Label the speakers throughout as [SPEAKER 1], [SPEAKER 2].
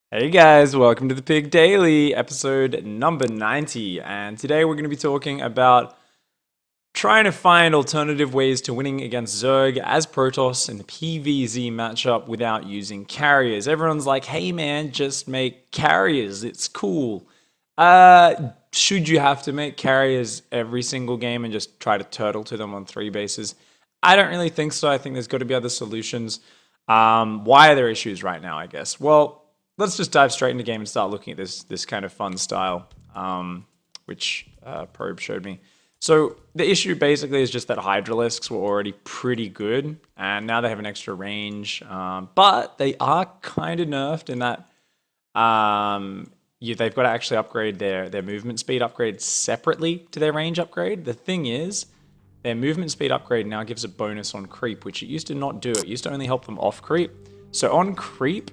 [SPEAKER 1] Hey guys, welcome to the PiG Daily, episode number 90. And today we're going to be talking about trying to find alternative ways to winning against Zerg as Protoss in the PvZ matchup without using carriers. Everyone's like, hey man, just make carriers, it's cool. Should you have to make carriers every single game and just try to turtle to them on 3 bases? I don't really think so. I think there's got to be other solutions. Why are there issues right now, I guess? Well, let's just dive straight into the game and start looking at this kind of fun style, which Probe showed me. So the issue basically is just that Hydralisks were already pretty good, and now they have an extra range, but they are kind of nerfed in that they've got to actually upgrade their movement speed upgrade separately to their range upgrade. The thing is, their movement speed upgrade now gives a bonus on creep, which it used to not do. It used to only help them off creep. So on creep,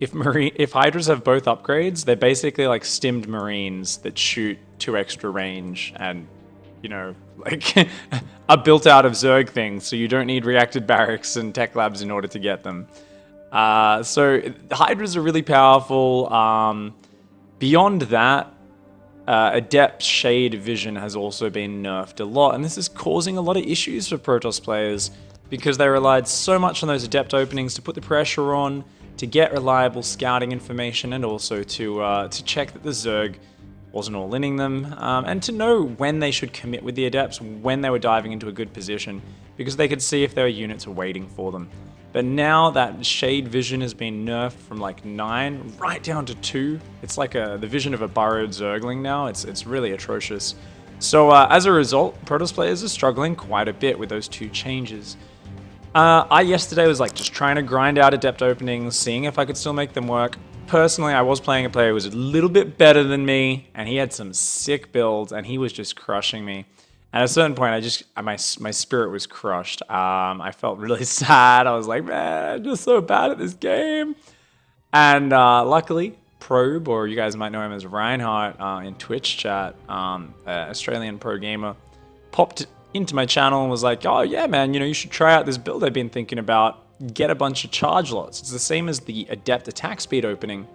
[SPEAKER 1] if Hydras have both upgrades, they're basically like stimmed Marines that shoot 2 extra range and, you know, like are built out of Zerg things, so you don't need reacted barracks and tech labs in order to get them. So Hydras are really powerful. Beyond that, Adept Shade Vision has also been nerfed a lot, and this is causing a lot of issues for Protoss players because they relied so much on those Adept openings to put the pressure on, to get reliable scouting information, and also to check that the Zerg wasn't all-inning them, and to know when they should commit with the Adepts, when they were diving into a good position, because they could see if their units were waiting for them. But now that Shade Vision has been nerfed from like 9 right down to 2, it's like the vision of a burrowed Zergling now. It's really atrocious. So as a result, Protoss players are struggling quite a bit with those 2 changes. I yesterday was like just trying to grind out Adept openings, seeing if I could still make them work. Personally, I was playing a player who was a little bit better than me, and he had some sick builds, and he was just crushing me. At a certain point, my spirit was crushed. I felt really sad. I was like, man, I'm just so bad at this game. And luckily, Probe, or you guys might know him as Reinhardt in Twitch chat, Australian pro gamer, popped into my channel and was like, oh yeah, man, you should try out this build I've been thinking about. Get a bunch of charge lots. It's the same as the Adept attack speed opening.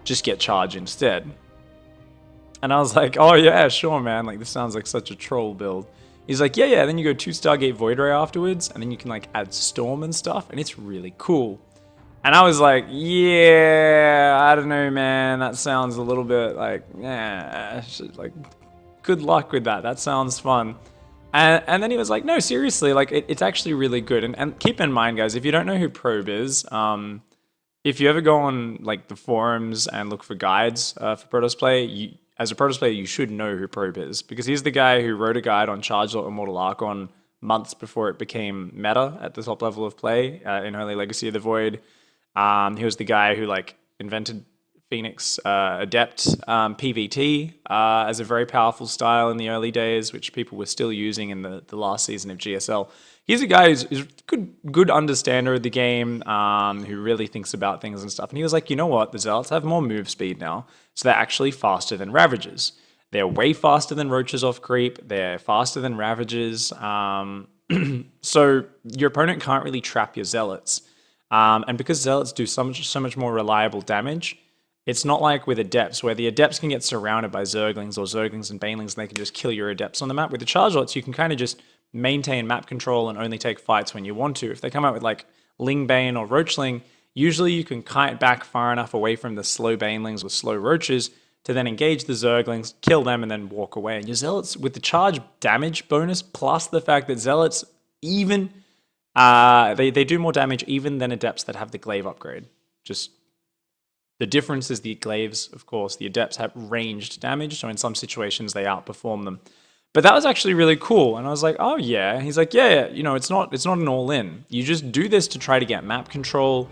[SPEAKER 1] Just get charge instead. And I was like, oh yeah, sure, man. Like, this sounds like such a troll build. He's like, yeah. Then you go 2 Stargate Void Ray afterwards, and then you can like add Storm and stuff, and it's really cool. And I was like, yeah, I don't know, man. That sounds a little bit like, yeah, like, good luck with that. That sounds fun. And then he was like, no, seriously, like, it's actually really good. And keep in mind, guys, if you don't know who Probe is, if you ever go on, like, the forums and look for guides for Protoss play, as a Protoss player, you should know who Probe is. Because he's the guy who wrote a guide on Chargelot and Mortal Archon months before it became meta at the top level of play in early Legacy of the Void. He was the guy who, like, invented Phoenix Adept PvT as a very powerful style in the early days, which people were still using in the last season of GSL. He's a guy who's a good understander of the game, who really thinks about things and stuff. And he was like, you know what? The Zealots have more move speed now, so they're actually faster than Ravagers. They're way faster than Roaches off creep. They're faster than Ravagers. So your opponent can't really trap your Zealots. And because Zealots do so much more reliable damage, it's not like with Adepts, where the Adepts can get surrounded by Zerglings or Zerglings and Banelings, and they can just kill your Adepts on the map. With the Chargelots, you can kind of just maintain map control and only take fights when you want to. If they come out with like Ling Bane or Roachling, usually you can kite back far enough away from the slow Banelings or slow Roaches to then engage the Zerglings, kill them, and then walk away. And your Zealots, with the charge damage bonus, plus the fact that Zealots even, they do more damage even than Adepts that have the Glaive upgrade. Just the difference is the Glaives, of course, the Adepts have ranged damage, so in some situations they outperform them. But that was actually really cool, and I was like, oh yeah. He's like, yeah, it's not an all-in. You just do this to try to get map control,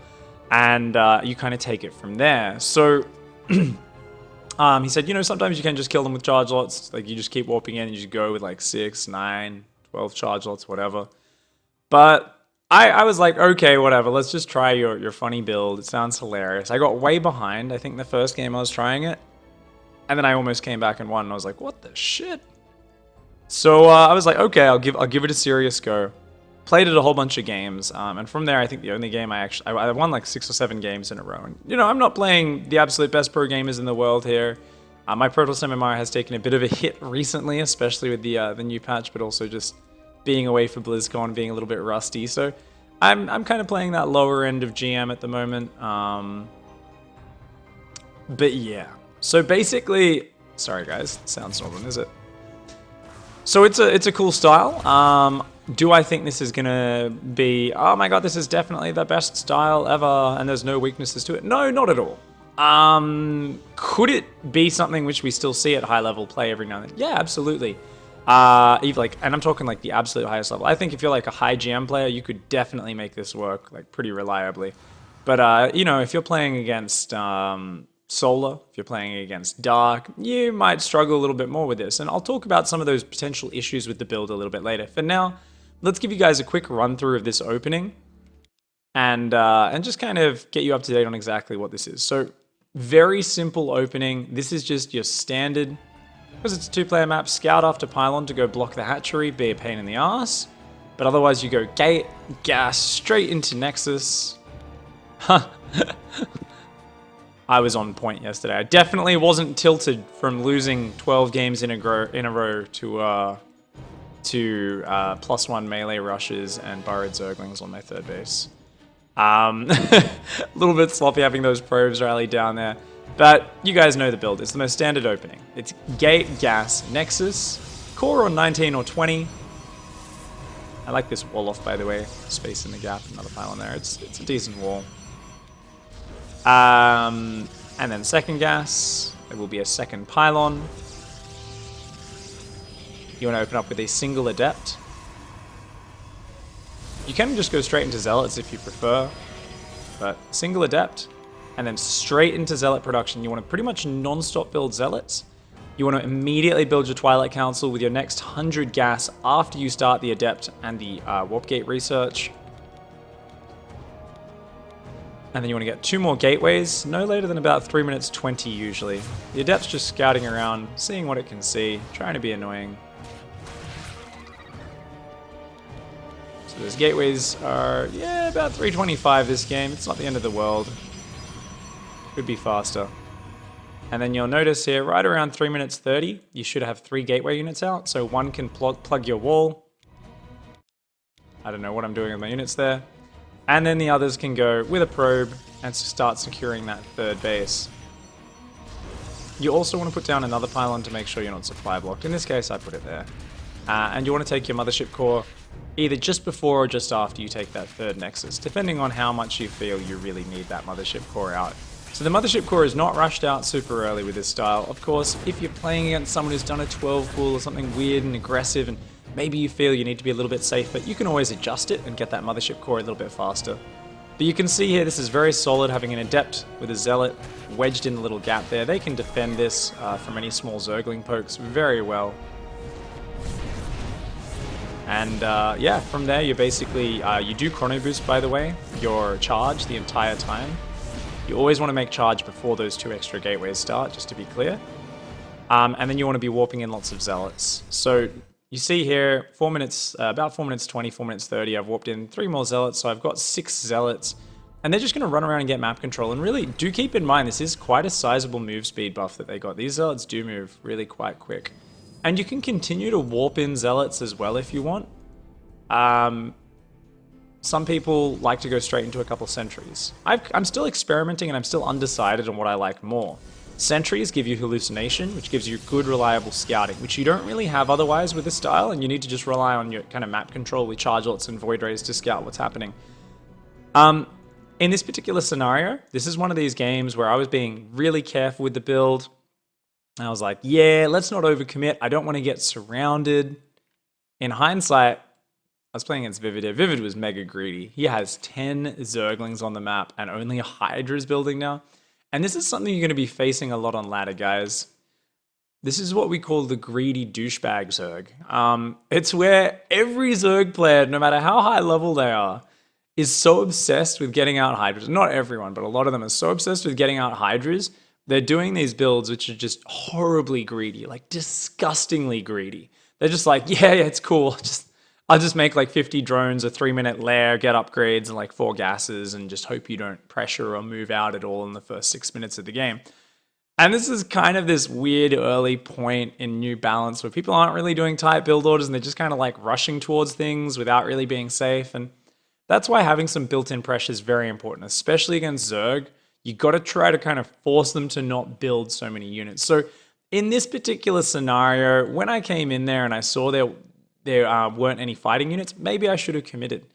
[SPEAKER 1] and you kind of take it from there. So he said, sometimes you can just kill them with charge lots. Like, you just keep warping in and you just go with like 6, 9, 12 charge lots, whatever. But I was like, okay, whatever, let's just try your funny build. It sounds hilarious. I got way behind, I think, the first game I was trying it. And then I almost came back and won, and I was like, what the shit? So I was like, okay, I'll give it a serious go. played it a whole bunch of games, and from there, I think the only game I won like 6 or 7 games in a row. And, you know, I'm not playing the absolute best pro gamers in the world here. My Protoss MMR has taken a bit of a hit recently, especially with the new patch, but also just being away for BlizzCon, being a little bit rusty. So I'm kind of playing that lower end of GM at the moment. But yeah. So basically, sorry guys, sound's not on, is it? So it's a cool style. Do I think this is gonna be, oh my god, this is definitely the best style ever and there's no weaknesses to it? No, not at all. Could it be something which we still see at high level play every now and then? Yeah, absolutely. And I'm talking like the absolute highest level. I think if you're like a high GM player, you could definitely make this work like pretty reliably. But you know, if you're playing against Solar, if you're playing against Dark, you might struggle a little bit more with this. And I'll talk about some of those potential issues with the build a little bit later. For now, let's give you guys a quick run through of this opening and just kind of get you up to date on exactly what this is. So very simple opening. This is just your standard, because it's a 2-player map, scout after pylon to go block the hatchery, be a pain in the ass. But otherwise you go gate, gas, straight into Nexus. Huh. I was on point yesterday. I definitely wasn't tilted from losing 12 games in a row to +1 melee rushes and burrowed zerglings on my third base. A little bit sloppy having those probes rally down there. But you guys know the build. It's the most standard opening. It's gate, gas, Nexus, core on 19 or 20. I like this wall off, by the way. Space in the gap, another pylon there. It's a decent wall. And then second gas. There will be a second pylon. You want to open up with a single Adept. You can just go straight into Zealots if you prefer. But single Adept. And then straight into Zealot production. You want to pretty much non-stop build Zealots. You want to immediately build your Twilight Council with your next 100 gas after you start the Adept and the Warp Gate research. And then you want to get 2 more gateways, no later than about 3 minutes 20 usually. The Adept's just scouting around, seeing what it can see, trying to be annoying. So those gateways are, yeah, about 325 this game. It's not the end of the world. Could be faster. And then you'll notice here, right around 3 minutes 30, you should have 3 gateway units out. So one can plug your wall. I don't know what I'm doing with my units there. And then the others can go with a probe and start securing that third base. You also want to put down another pylon to make sure you're not supply blocked. In this case, I put it there. And you want to take your mothership core either just before or just after you take that third nexus, depending on how much you feel you really need that mothership core out. So the mothership core is not rushed out super early with this style. Of course, if you're playing against someone who's done a 12 pool or something weird and aggressive and maybe you feel you need to be a little bit safer, you can always adjust it and get that mothership core a little bit faster. But you can see here, this is very solid, having an Adept with a Zealot wedged in the little gap there. They can defend this from any small Zergling pokes very well. And yeah, from there you basically, you do chrono boost, by the way, your charge the entire time. You always want to make charge before those 2 extra gateways start, just to be clear. And then you want to be warping in lots of Zealots. So you see here, 4 minutes, about 4 minutes 20, 4 minutes 30, I've warped in 3 more Zealots, so I've got 6 Zealots. And they're just going to run around and get map control. And really, do keep in mind, this is quite a sizable move speed buff that they got. These Zealots do move really quite quick. And you can continue to warp in Zealots as well if you want. Some people like to go straight into a couple sentries. I'm still experimenting and I'm still undecided on what I like more. Sentries give you hallucination, which gives you good, reliable scouting, which you don't really have otherwise with this style, and you need to just rely on your kind of map control with chargelets and void rays to scout what's happening. In this particular scenario, this is one of these games where I was being really careful with the build. I was like, yeah, let's not overcommit. I don't want to get surrounded. In hindsight, I was playing against Vivid here. Vivid was mega greedy. He has 10 Zerglings on the map and only a Hydra is building now. And this is something you're going to be facing a lot on ladder, guys. This is what we call the greedy douchebag Zerg. It's where every Zerg player, no matter how high level they are, is so obsessed with getting out Hydras. Not everyone, but a lot of them are so obsessed with getting out Hydras. They're doing these builds which are just horribly greedy, like disgustingly greedy. They're just like, yeah, it's cool. I'll just make like 50 drones, a 3-minute lair, get upgrades and like 4 gases, and just hope you don't pressure or move out at all in the first 6 minutes of the game. And this is kind of this weird early point in New Balance where people aren't really doing tight build orders and they're just kind of like rushing towards things without really being safe. And that's why having some built-in pressure is very important, especially against Zerg. You got to try to kind of force them to not build so many units. So in this particular scenario, when I came in there and I saw there weren't any fighting units, maybe I should have committed.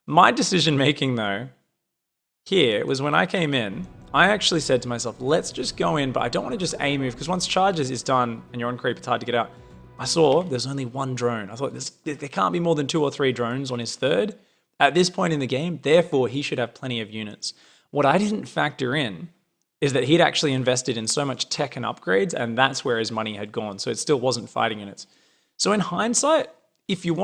[SPEAKER 1] My decision making though, here was when I came in, I actually said to myself, let's just go in, but I don't want to just A move, because once charges is done and you're on creep, it's hard to get out. I saw there's only 1 drone. I thought there can't be more than 2 or 3 drones on his third at this point in the game, therefore he should have plenty of units. What I didn't factor in is that he'd actually invested in so much tech and upgrades, and that's where his money had gone, so it still wasn't fighting units. So in hindsight, if you're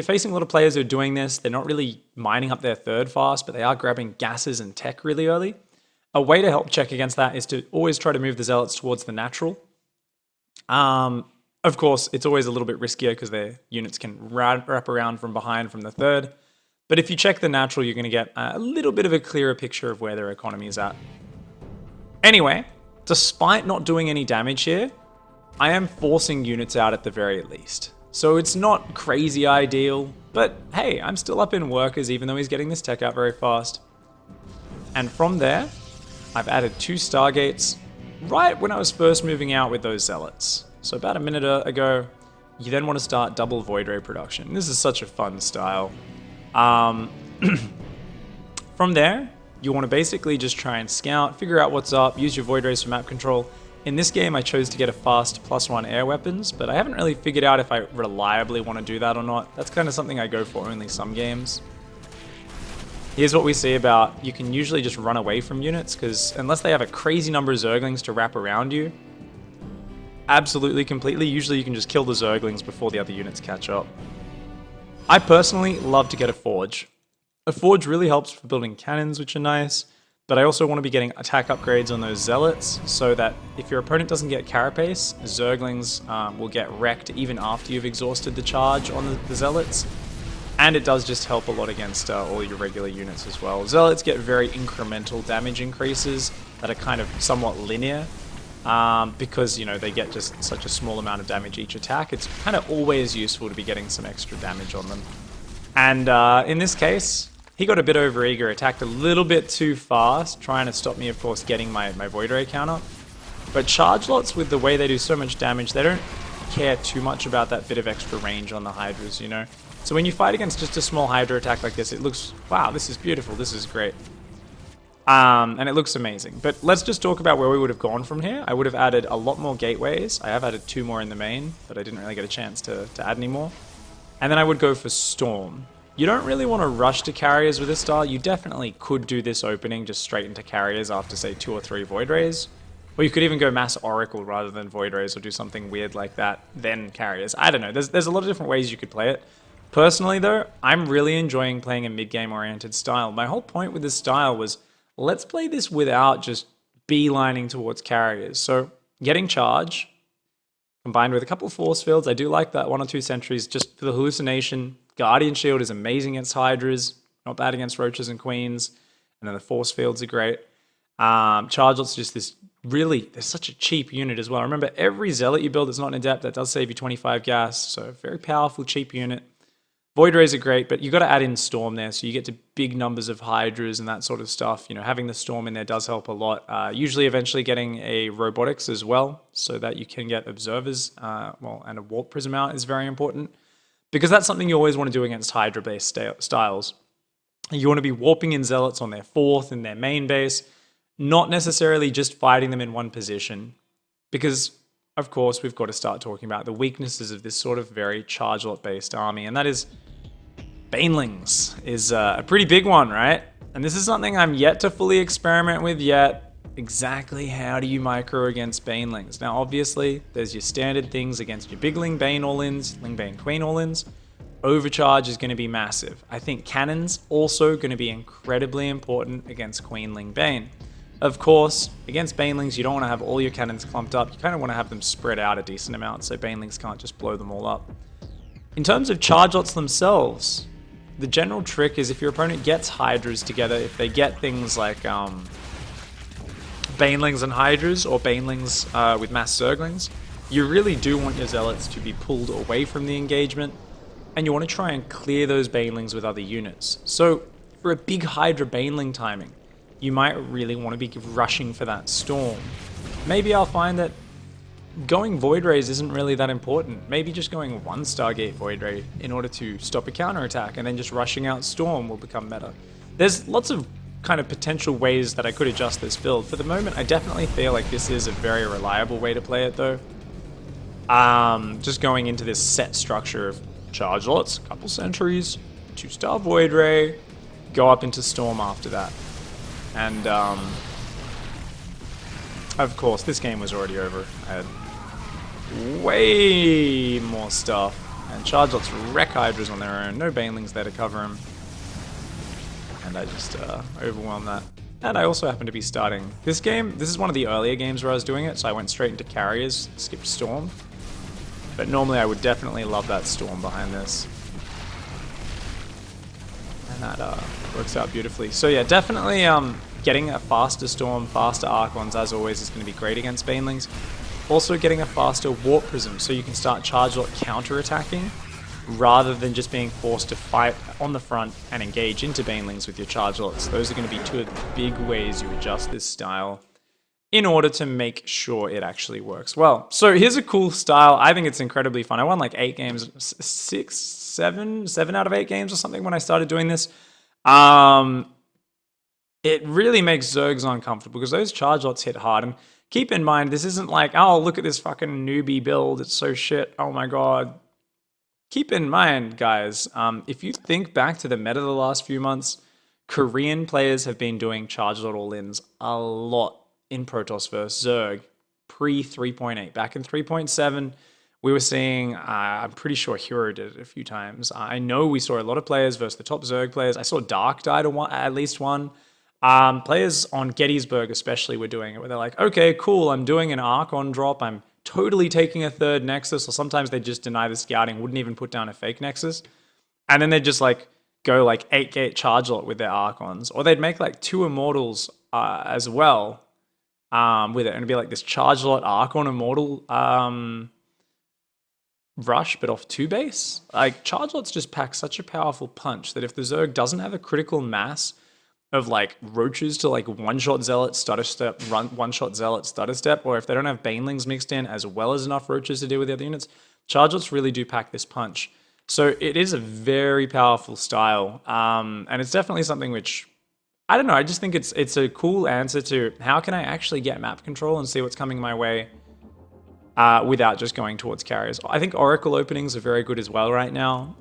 [SPEAKER 1] facing a lot of players who are doing this, they're not really mining up their third fast, but they are grabbing gases and tech really early. A way to help check against that is to always try to move the zealots towards the natural. Of course, it's always a little bit riskier because their units can wrap around from behind from the third. But if you check the natural, you're going to get a little bit of a clearer picture of where their economy is at. Anyway, despite not doing any damage here, I am forcing units out at the very least. So it's not crazy ideal, but hey, I'm still up in workers even though he's getting this tech out very fast. And from there, I've added 2 Stargates right when I was first moving out with those Zealots. So about a minute ago, you then want to start double Void Ray production. This is such a fun style. From there, you want to basically just try and scout, figure out what's up, use your Void Rays for map control. In this game, I chose to get a fast +1 air weapons, but I haven't really figured out if I reliably want to do that or not. That's kind of something I go for only some games. Here's what we see about, you can usually just run away from units, because unless they have a crazy number of Zerglings to wrap around you, absolutely completely, usually you can just kill the Zerglings before the other units catch up. I personally love to get a Forge. A Forge really helps for building cannons, which are nice, but I also want to be getting attack upgrades on those Zealots, so that if your opponent doesn't get Carapace, Zerglings will get wrecked even after you've exhausted the charge on the Zealots. And it does just help a lot against all your regular units as well. Zealots get very incremental damage increases that are kind of somewhat linear, because, you know, they get just such a small amount of damage each attack. It's kind of always useful to be getting some extra damage on them. And in this case, he got a bit overeager, attacked a little bit too fast, trying to stop me, of course, getting my Void Ray counter. But charge lots, with the way they do so much damage, they don't care too much about that bit of extra range on the Hydras, you know? So when you fight against just a small Hydra attack like this, it looks, wow, this is beautiful, this is great. And it looks amazing. But let's just talk about where we would have gone from here. I would have added a lot more gateways. I have added 2 more in the main, but I didn't really get a chance to add any more. And then I would go for Storm. You don't really want to rush to carriers with this style. You definitely could do this opening just straight into carriers after, say, 2 or 3 Void Rays. Or you could even go Mass Oracle rather than Void Rays, or do something weird like that, then carriers. I don't know. There's a lot of different ways you could play it. Personally, though, I'm really enjoying playing a mid-game oriented style. My whole point with this style was, let's play this without just beelining towards carriers. So getting charge, combined with a couple of force fields. I do like that 1 or 2 sentries just for the hallucination. Guardian Shield is amazing against Hydras, not bad against Roaches and Queens. And then the force fields are great. Chargelet's just this really, they're such a cheap unit as well. Remember, every Zealot you build that's not in Adept, that does save you 25 gas. So very powerful, cheap unit. Void Rays are great, but you got to add in Storm there, so you get to big numbers of Hydras and that sort of stuff. You know, having the Storm in there does help a lot. Usually, eventually getting a Robotics as well, so that you can get Observers, and a Warp Prism out is very important, because that's something you always want to do against Hydra-based styles. You want to be warping in Zealots on their 4th and their main base, not necessarily just fighting them in one position, because, of course, we've got to start talking about the weaknesses of this sort of very charge-lot-based army, and that is Banelings is a pretty big one, right? And this is something I'm yet to fully experiment with yet. Exactly how do you micro against Banelings? Now, obviously, there's your standard things against your big Ling Bane all-ins, Ling Bane Queen all-ins. Overcharge is going to be massive. I think Cannon's also going to be incredibly important against Queen Ling Bane. Of course, against Banelings, you don't want to have all your cannons clumped up. You kind of want to have them spread out a decent amount so Banelings can't just blow them all up. In terms of charge lots themselves, the general trick is if your opponent gets Hydras together, if they get things like Banelings and Hydras, or Banelings with mass Zerglings, you really do want your Zealots to be pulled away from the engagement, and you want to try and clear those Banelings with other units. So for a big Hydra Baneling timing, you might really want to be rushing for that Storm. Maybe I'll find that going Void Rays isn't really that important. Maybe just going 1 Stargate Void Ray in order to stop a counterattack, and then just rushing out Storm will become meta. There's lots of kind of potential ways that I could adjust this build. For the moment, I definitely feel like this is a very reliable way to play it though. Just going into this set structure of charge lots, couple sentries, 2-star Void Ray, go up into Storm after that. And of course, this game was already over. I had way more stuff, and charge lots wreck Hydras on their own, no Banelings there to cover them. And I just overwhelmed that. And I also happen to be starting this game. This is one of the earlier games where I was doing it, so I went straight into Carriers, skipped Storm. But normally I would definitely love that Storm behind this. And that works out beautifully. So yeah, definitely getting a faster Storm, faster Archons, as always, is going to be great against Banelings. Also getting a faster Warp Prism, so you can start charge lot counter-attacking, rather than just being forced to fight on the front and engage into Banelings with your charge lots. Those are going to be two of the big ways you adjust this style in order to make sure it actually works well. So here's a cool style. I think it's incredibly fun. I won like 8 games, 7 out of 8 games or something when I started doing this. It really makes Zergs uncomfortable because those charge lots hit hard. And keep in mind, this isn't like, oh, look at this fucking newbie build, it's so shit, oh my god. Keep in mind, guys, if you think back to the meta the last few months, Korean players have been doing charge lot all-ins a lot in Protoss vs Zerg pre 3.8. Back in 3.7, we were seeing, I'm pretty sure Hero did it a few times. I know we saw a lot of players versus the top Zerg players. I saw Dark die to at least one. Players on Gettysburg especially were doing it, where they're like, okay, cool, I'm doing an Archon drop, I'm totally taking a 3rd Nexus, or sometimes they just deny the scouting, wouldn't even put down a fake Nexus. And then they'd just like go like 8-gate charge lot with their Archons, or they'd make like 2 Immortals as well with it, and it'd be like this charge lot Archon Immortal rush, but off 2 base. Like, charge lots just pack such a powerful punch that if the Zerg doesn't have a critical mass of like roaches to like one-shot Zealot stutter step, one-shot Zealot stutter step, or if they don't have Banelings mixed in as well as enough roaches to deal with the other units, charge lots really do pack this punch. So it is a very powerful style, and it's definitely something which, I don't know, I just think it's a cool answer to how can I actually get map control and see what's coming my way without just going towards carriers. I think Oracle openings are very good as well right now.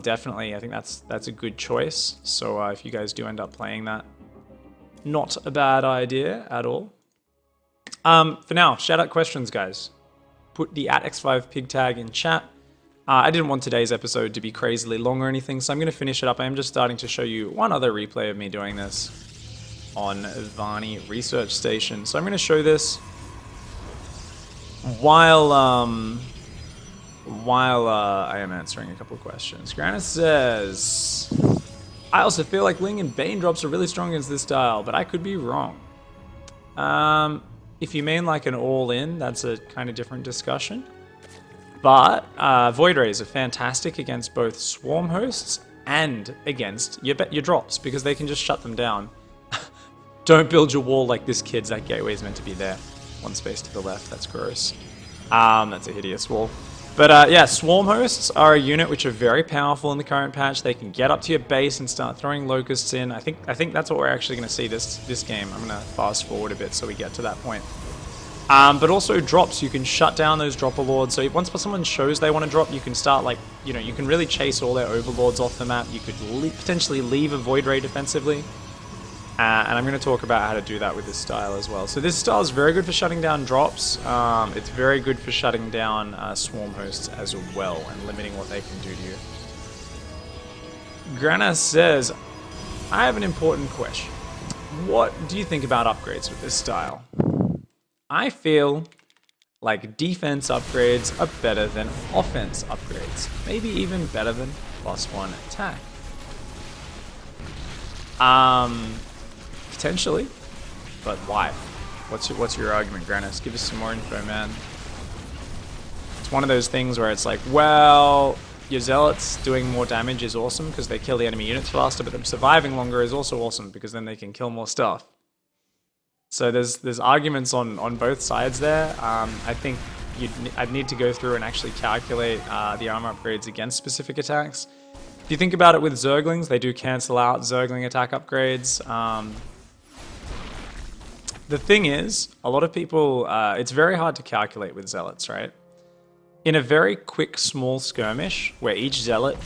[SPEAKER 1] Definitely, I think that's a good choice. So if you guys do end up playing that, not a bad idea at all. For now, shout out questions, guys. Put the @X5 pig tag in chat. I didn't want today's episode to be crazily long or anything, so I'm going to finish it up. I am just starting to show you one other replay of me doing this on Varney Research Station. So I'm going to show this while I am answering a couple of questions. Grannis says, I also feel like Ling and Bane drops are really strong against this style, but I could be wrong. If you mean like an all-in, that's a kind of different discussion. But Void Rays are fantastic against both Swarm Hosts and against your drops, because they can just shut them down. Don't build your wall like this, kids. That gateway is meant to be there. 1 space to the left. That's gross. That's a hideous wall. But yeah, Swarm Hosts are a unit which are very powerful in the current patch. They can get up to your base and start throwing Locusts in. I think that's what we're actually going to see this game. I'm going to fast forward a bit so we get to that point. But also drops, you can shut down those dropper lords. So once someone shows they want to drop, you can start like, you know, you can really chase all their overlords off the map. You could potentially leave a Void Ray defensively. And I'm going to talk about how to do that with this style as well. So this style is very good for shutting down drops. It's very good for shutting down Swarm Hosts as well and limiting what they can do to you. Grana says, I have an important question. What do you think about upgrades with this style? I feel like defense upgrades are better than offense upgrades. Maybe even better than +1 attack. Potentially, but why? What's your argument, Granis? Give us some more info, man. It's one of those things where it's like, well, your zealots doing more damage is awesome because they kill the enemy units faster, but them surviving longer is also awesome because then they can kill more stuff. So there's arguments on both sides there. I think I'd need to go through and actually calculate the armor upgrades against specific attacks. If you think about it with Zerglings, they do cancel out Zergling attack upgrades. The thing is, a lot of people, it's very hard to calculate with Zealots, right? In a very quick, small skirmish, where each Zealot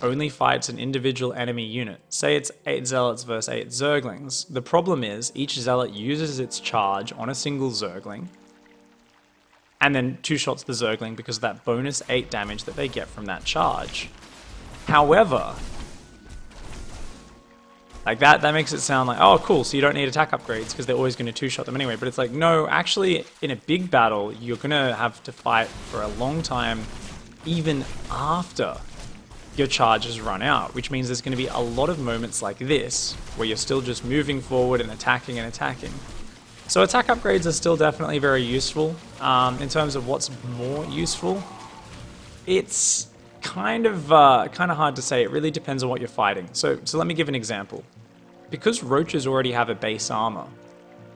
[SPEAKER 1] only fights an individual enemy unit, say it's 8 Zealots versus 8 Zerglings, the problem is, each Zealot uses its charge on a single Zergling, and then 2-shots the Zergling because of that bonus 8 damage that they get from that charge. However, like that makes it sound like, oh cool, so you don't need attack upgrades because they're always going to 2-shot them anyway. But it's like, no, actually in a big battle, you're going to have to fight for a long time even after your charges run out, which means there's going to be a lot of moments like this where you're still just moving forward and attacking and attacking. So attack upgrades are still definitely very useful. In terms of what's more useful, it's kind of hard to say. It really depends on what you're fighting. So let me give an example. Because Roaches already have a base armor,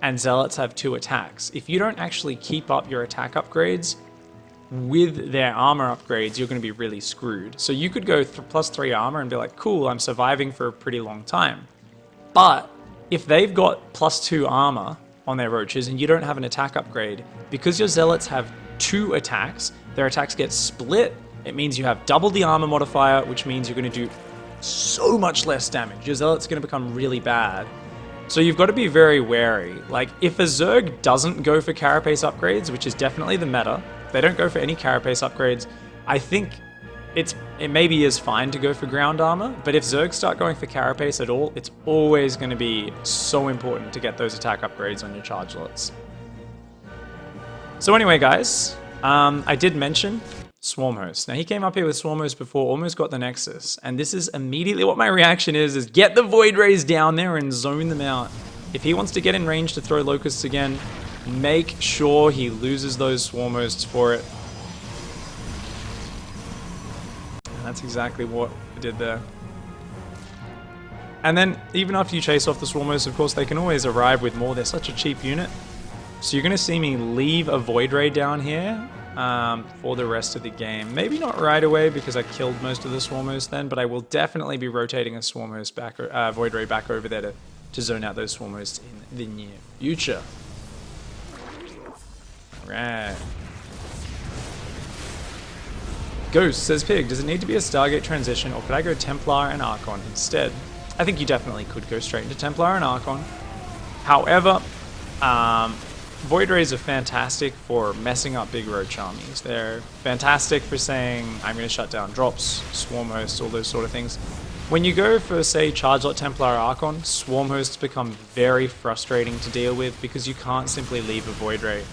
[SPEAKER 1] and Zealots have 2 attacks, if you don't actually keep up your attack upgrades with their armor upgrades, you're going to be really screwed. So you could go +3 armor and be like, cool, I'm surviving for a pretty long time. But if they've got +2 armor on their Roaches and you don't have an attack upgrade, because your Zealots have 2 attacks, their attacks get split. It means you have double the armor modifier, which means you're going to do so much less damage. Your Zealot's going to become really bad. So you've got to be very wary. Like, if a Zerg doesn't go for carapace upgrades, which is definitely the meta, if they don't go for any carapace upgrades, I think it maybe is fine to go for ground armor, but if Zergs start going for carapace at all, it's always going to be so important to get those attack upgrades on your charge lots. So anyway, guys, I did mention Swarmhost. Now, he came up here with Swarmhost before, almost got the Nexus, and this is immediately what my reaction is get the Void Rays down there and zone them out. If he wants to get in range to throw Locusts again, make sure he loses those Swarmhosts for it. And that's exactly what I did there. And then, even after you chase off the Swarmhosts, of course, they can always arrive with more. They're such a cheap unit. So you're going to see me leave a Void Ray down here for the rest of the game. Maybe not right away because I killed most of the Swarmhosts then, but I will definitely be rotating a Swarmhost back, Void Ray back over there to zone out those Swarmhosts in the near future. Right. Ghost says, Pig, does it need to be a Stargate transition, or could I go Templar and Archon instead? I think you definitely could go straight into Templar and Archon. However, Void Rays are fantastic for messing up big Roach armies. They're fantastic for saying, I'm going to shut down drops, Swarm Hosts, all those sort of things. When you go for, say, Charge Lot Templar Archon, Swarm Hosts become very frustrating to deal with because you can't simply leave a Void Ray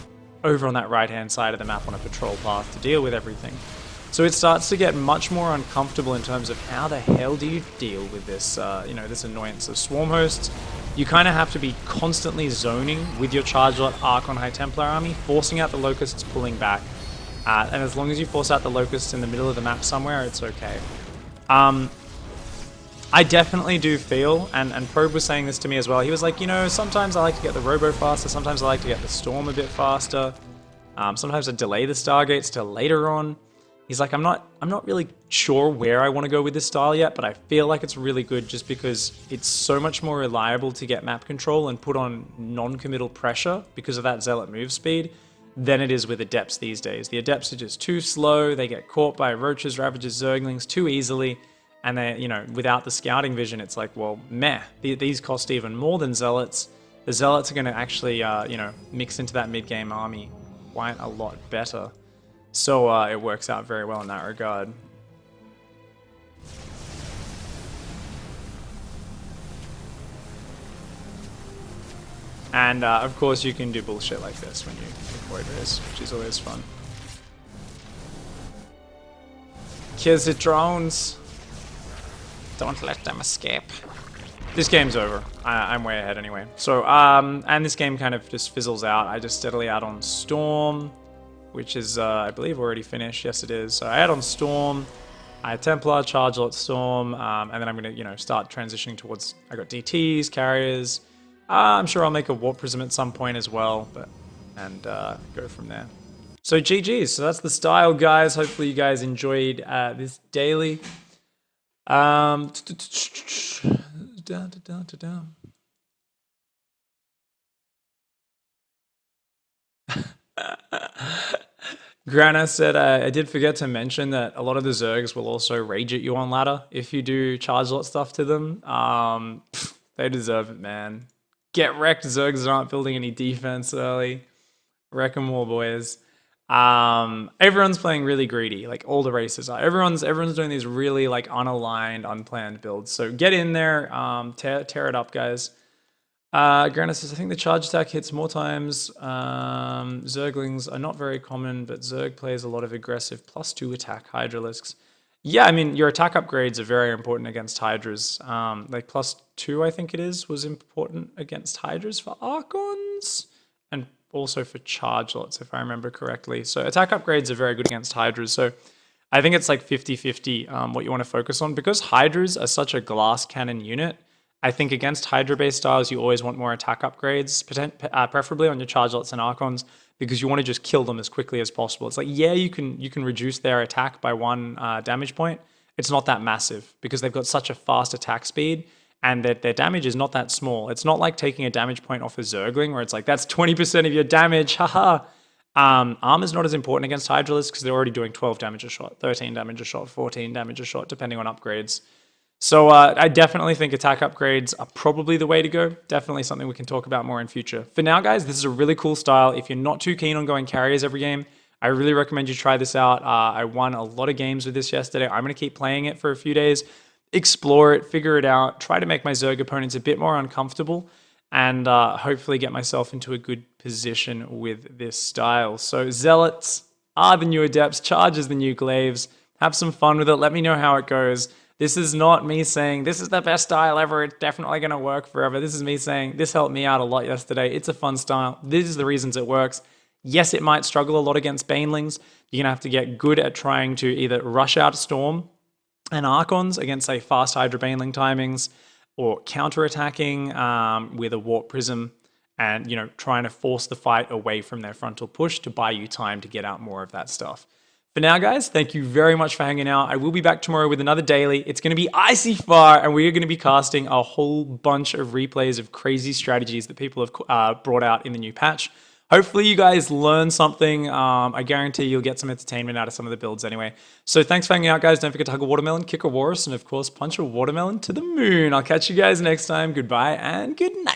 [SPEAKER 1] over on that right-hand side of the map on a patrol path to deal with everything. So it starts to get much more uncomfortable in terms of how the hell do you deal with this, this annoyance of Swarm Hosts. You kind of have to be constantly zoning with your Charge Lot Archon High Templar army, forcing out the Locusts, pulling back. And as long as you force out the Locusts in the middle of the map somewhere, it's okay. I definitely do feel, and Probe was saying this to me as well, he was like, sometimes I like to get the Robo faster, sometimes I like to get the Storm a bit faster, sometimes I delay the Stargates till later on. He's like, I'm not really sure where I want to go with this style yet, but I feel like it's really good just because it's so much more reliable to get map control and put on non-committal pressure because of that Zealot move speed than it is with Adepts these days. The Adepts are just too slow, they get caught by Roaches, Ravagers, Zerglings too easily, and they, without the scouting vision, it's like, well, meh, these cost even more than Zealots. The Zealots are going to actually, mix into that mid-game army quite a lot better. So it works out very well in that regard. And of course you can do bullshit like this when you avoid this, which is always fun. Kills the drones. Don't let them escape. This game's over. I'm way ahead anyway. So, and this game kind of just fizzles out. I just steadily add on Storm, which is, I believe, already finished. Yes, it is. So I add on Storm, I Templar, Charge Lot, Storm, and then I'm going to, start transitioning towards, I got DTs, carriers. I'm sure I'll make a Warp Prism at some point as well, and go from there. So GG's. So that's the style, guys. Hopefully you guys enjoyed this daily. Grana said, I did forget to mention that a lot of the Zergs will also rage at you on ladder if you do charge lot stuff to them. They deserve it, man. Get wrecked, Zergs aren't building any defense early. Wreck 'em all, boys. Everyone's playing really greedy, like all the races are. Everyone's doing these really like unaligned, unplanned builds. So get in there, tear it up, guys. Granite says, I think the charge attack hits more times. Zerglings are not very common, but Zerg plays a lot of aggressive +2 attack Hydralisks. Yeah, I mean, your attack upgrades are very important against Hydras. Like +2, I think it is, was important against Hydras for Archons. And also for charge lots, if I remember correctly. So attack upgrades are very good against Hydras. So I think it's like 50-50 what you want to focus on. Because Hydras are such a glass cannon unit, I think against Hydra-based styles, you always want more attack upgrades, preferably on your charge lots and Archons, because you want to just kill them as quickly as possible. It's like, yeah, you can reduce their attack by 1 damage point. It's not that massive because they've got such a fast attack speed and that their damage is not that small. It's not like taking a damage point off a Zergling where it's like, that's 20% of your damage, haha. Armor's not as important against Hydralisks because they're already doing 12 damage a shot, 13 damage a shot, 14 damage a shot, depending on upgrades. So I definitely think attack upgrades are probably the way to go. Definitely something we can talk about more in future. For now, guys, this is a really cool style. If you're not too keen on going carriers every game, I really recommend you try this out. I won a lot of games with this yesterday. I'm going to keep playing it for a few days, explore it, figure it out, try to make my Zerg opponents a bit more uncomfortable, and hopefully get myself into a good position with this style. So Zealots are the new Adepts, Charge is the new Glaives. Have some fun with it. Let me know how it goes. This is not me saying, this is the best style ever, it's definitely going to work forever. This is me saying, this helped me out a lot yesterday. It's a fun style. These are the reasons it works. Yes, it might struggle a lot against Banelings. You're going to have to get good at trying to either rush out Storm and Archons against, say, fast Hydra Baneling timings, or counter-attacking with a Warp Prism and, trying to force the fight away from their frontal push to buy you time to get out more of that stuff. For now, guys, thank you very much for hanging out. I will be back tomorrow with another daily. It's going to be icy far, and we are going to be casting a whole bunch of replays of crazy strategies that people have brought out in the new patch. Hopefully, you guys learn something. I guarantee you'll get some entertainment out of some of the builds anyway. So thanks for hanging out, guys. Don't forget to hug a watermelon, kick a walrus, and of course, punch a watermelon to the moon. I'll catch you guys next time. Goodbye and good night.